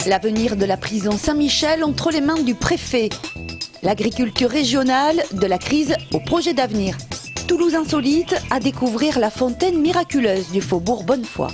L'avenir de la prison Saint-Michel entre les mains du préfet. L'agriculture régionale, de la crise au projet d'avenir. Toulouse insolite à découvrir la fontaine miraculeuse du faubourg Bonnefoy.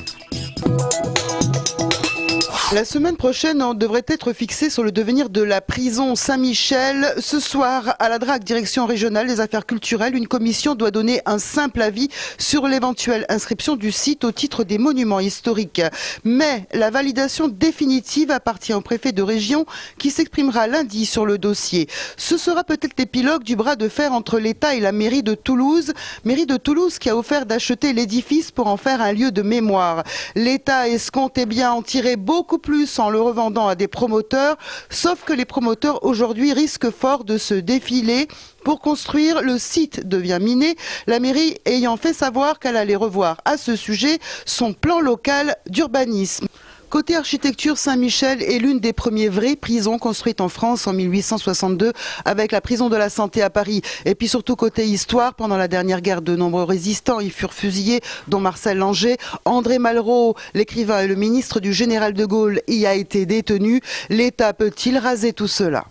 La semaine prochaine, on devrait être fixé sur le devenir de la prison Saint-Michel. Ce soir, à la DRAC, direction régionale des affaires culturelles, une commission doit donner un simple avis sur l'éventuelle inscription du site au titre des monuments historiques. Mais la validation définitive appartient au préfet de région qui s'exprimera lundi sur le dossier. Ce sera peut-être l'épilogue du bras de fer entre l'État et la mairie de Toulouse. Mairie de Toulouse qui a offert d'acheter l'édifice pour en faire un lieu de mémoire. L'État escompte bien en tirer beaucoup plus en le revendant à des promoteurs, sauf que les promoteurs aujourd'hui risquent fort de se défiler. Pour construire, le site devient miné, la mairie ayant fait savoir qu'elle allait revoir à ce sujet son plan local d'urbanisme. Côté architecture, Saint-Michel est l'une des premières vraies prisons construites en France en 1862 avec la prison de la Santé à Paris. Et puis surtout côté histoire, pendant la dernière guerre, de nombreux résistants y furent fusillés, dont Marcel Langer. André Malraux, l'écrivain et le ministre du général de Gaulle, y a été détenu. L'État peut-il raser tout cela ?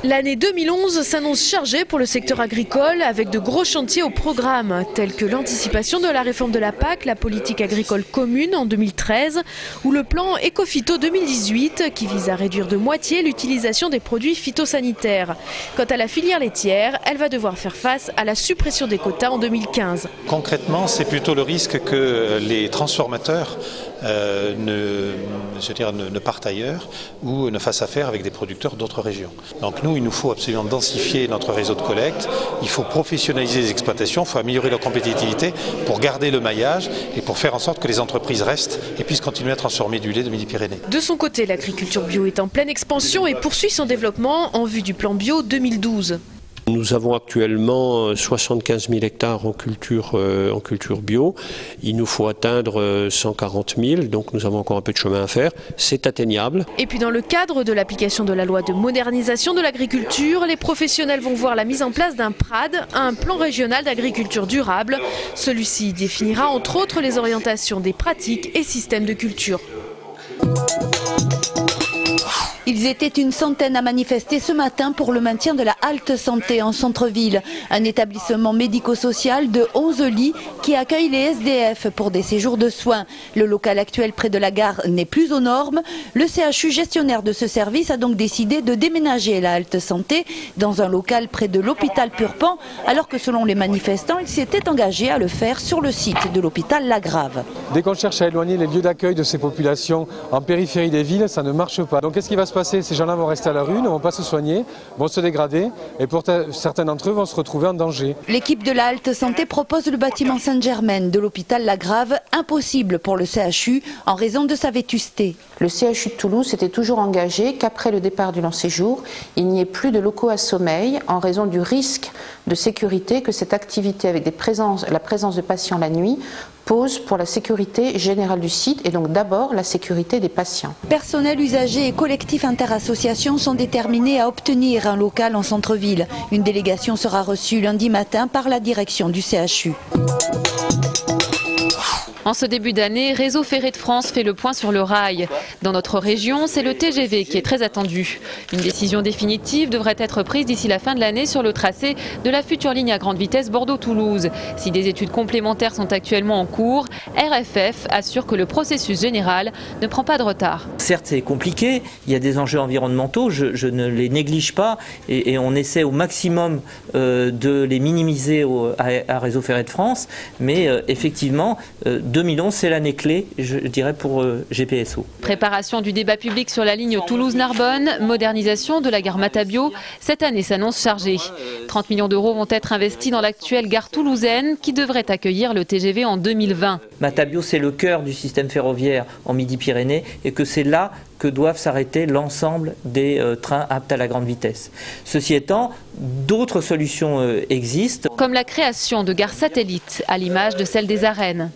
L'année 2011 s'annonce chargée pour le secteur agricole avec de gros chantiers au programme, tels que l'anticipation de la réforme de la PAC, la politique agricole commune en 2013, ou le plan Écophyto 2018 qui vise à réduire de moitié l'utilisation des produits phytosanitaires. Quant à la filière laitière, elle va devoir faire face à la suppression des quotas en 2015. Concrètement, c'est plutôt le risque que les transformateurs ne partent ailleurs ou ne fassent affaire avec des producteurs d'autres régions. Donc nous, il nous faut absolument densifier notre réseau de collecte, il faut professionnaliser les exploitations, il faut améliorer leur compétitivité pour garder le maillage et pour faire en sorte que les entreprises restent et puissent continuer à transformer du lait de Midi-Pyrénées. De son côté, l'agriculture bio est en pleine expansion et poursuit son développement en vue du plan bio 2012. Nous avons actuellement 75 000 hectares en culture bio. Il nous faut atteindre 140 000, donc nous avons encore un peu de chemin à faire. C'est atteignable. Et puis dans le cadre de l'application de la loi de modernisation de l'agriculture, les professionnels vont voir la mise en place d'un PRAD, un plan régional d'agriculture durable. Celui-ci définira entre autres les orientations des pratiques et systèmes de culture. Ils étaient une centaine à manifester ce matin pour le maintien de la halte santé en centre-ville. Un établissement médico-social de 11 lits qui accueille les SDF pour des séjours de soins. Le local actuel près de la gare n'est plus aux normes. Le CHU gestionnaire de ce service a donc décidé de déménager la halte santé dans un local près de l'hôpital Purpan, alors que selon les manifestants, ils s'étaient engagés à le faire sur le site de l'hôpital Lagrave. Dès qu'on cherche à éloigner les lieux d'accueil de ces populations en périphérie des villes, ça ne marche pas. Donc qu'est-ce qui va se passer ? Ces gens-là vont rester à la rue, ne vont pas se soigner, vont se dégrader et pour certains d'entre eux vont se retrouver en danger. L'équipe de la halte santé propose le bâtiment Sainte-Germaine de l'hôpital Lagrave, impossible pour le CHU en raison de sa vétusté. Le CHU de Toulouse s'était toujours engagé qu'après le départ du long séjour, il n'y ait plus de locaux à sommeil en raison du risque de sécurité que cette activité avec la présence de patients la nuit pose pour la sécurité générale du site et donc d'abord la sécurité des patients. Personnel, usagers et collectifs interassociations sont déterminés à obtenir un local en centre-ville. Une délégation sera reçue lundi matin par la direction du CHU. En ce début d'année, Réseau Ferré de France fait le point sur le rail. Dans notre région, c'est le TGV qui est très attendu. Une décision définitive devrait être prise d'ici la fin de l'année sur le tracé de la future ligne à grande vitesse Bordeaux-Toulouse. Si des études complémentaires sont actuellement en cours, RFF assure que le processus général ne prend pas de retard. Certes, c'est compliqué, il y a des enjeux environnementaux, je ne les néglige pas et on essaie au maximum de les minimiser à Réseau Ferré de France, mais effectivement, 2011, c'est l'année clé, je dirais, pour GPSO. Préparation du débat public sur la ligne Toulouse-Narbonne, modernisation de la gare Matabio. Cette année s'annonce chargée. 30 millions d'euros vont être investis dans l'actuelle gare toulousaine qui devrait accueillir le TGV en 2020. Matabio, c'est le cœur du système ferroviaire en Midi-Pyrénées et que c'est là que doivent s'arrêter l'ensemble des trains aptes à la grande vitesse. Ceci étant, d'autres solutions existent. Comme la création de gares satellites, à l'image de celle des Arènes.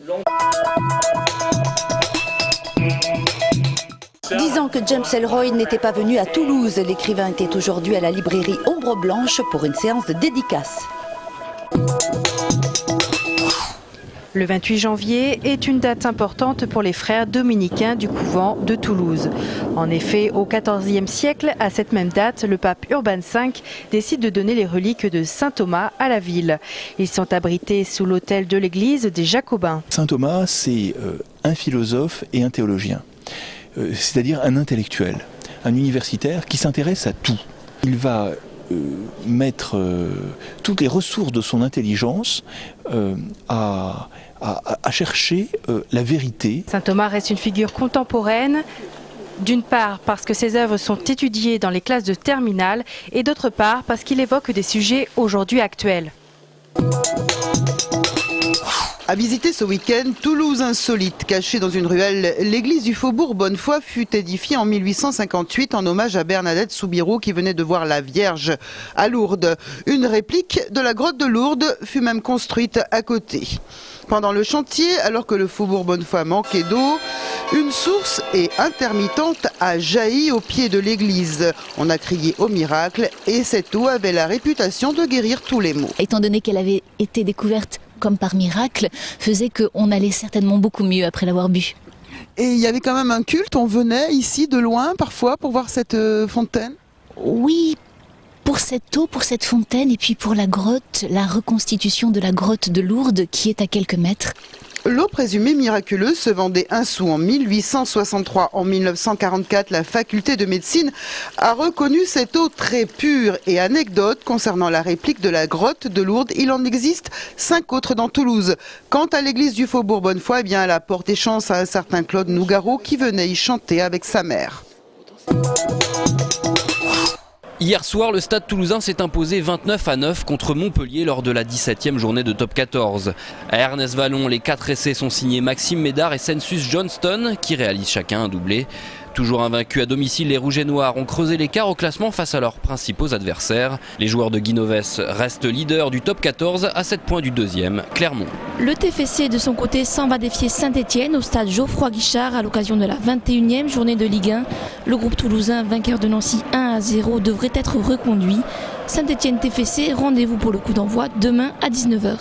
10 ans que James Ellroy n'était pas venu à Toulouse. L'écrivain était aujourd'hui à la librairie Ombre Blanche pour une séance de dédicace. Le 28 janvier est une date importante pour les frères dominicains du couvent de Toulouse. En effet, au XIVe siècle, à cette même date, le pape Urbain V décide de donner les reliques de saint Thomas à la ville. Ils sont abrités sous l'autel de l'église des Jacobins. Saint Thomas, c'est un philosophe et un théologien, c'est-à-dire un intellectuel, un universitaire qui s'intéresse à tout. Il va mettre toutes les ressources de son intelligence à chercher la vérité. Saint Thomas reste une figure contemporaine, d'une part parce que ses œuvres sont étudiées dans les classes de terminale et d'autre part parce qu'il évoque des sujets aujourd'hui actuels. À visiter ce week-end, Toulouse insolite. Cachée dans une ruelle, l'église du Faubourg Bonnefoy fut édifiée en 1858 en hommage à Bernadette Soubirous qui venait de voir la Vierge à Lourdes. Une réplique de la grotte de Lourdes fut même construite à côté. Pendant le chantier, alors que le Faubourg Bonnefoy manquait d'eau, une source intermittente a jailli au pied de l'église. On a crié au miracle et cette eau avait la réputation de guérir tous les maux. Étant donné qu'elle avait été découverte comme par miracle, faisait qu'on allait certainement beaucoup mieux après l'avoir bu. Et il y avait quand même un culte, on venait ici de loin parfois pour voir cette fontaine? Oui, pour cette eau, pour cette fontaine et puis pour la grotte, la reconstitution de la grotte de Lourdes qui est à quelques mètres. L'eau présumée miraculeuse se vendait 1 sou en 1863. En 1944, la faculté de médecine a reconnu cette eau très pure. Et anecdote concernant la réplique de la grotte de Lourdes, il en existe 5 autres dans Toulouse. Quant à l'église du Faubourg Bonnefoy, eh bien, elle a porté chance à un certain Claude Nougaro qui venait y chanter avec sa mère. Hier soir, le Stade Toulousain s'est imposé 29-9 contre Montpellier lors de la 17e journée de Top 14. À Ernest Vallon, les 4 essais sont signés Maxime Médard et Census Johnston qui réalisent chacun un doublé. Toujours invaincus à domicile, les Rouges et Noirs ont creusé l'écart au classement face à leurs principaux adversaires. Les joueurs de Guinoves restent leaders du top 14 à 7 points du deuxième, Clermont. Le TFC de son côté s'en va défier Saint-Etienne au stade Geoffroy-Guichard à l'occasion de la 21e journée de Ligue 1. Le groupe toulousain, vainqueur de Nancy 1-0, devrait être reconduit. Saint-Etienne TFC, rendez-vous pour le coup d'envoi demain à 19h.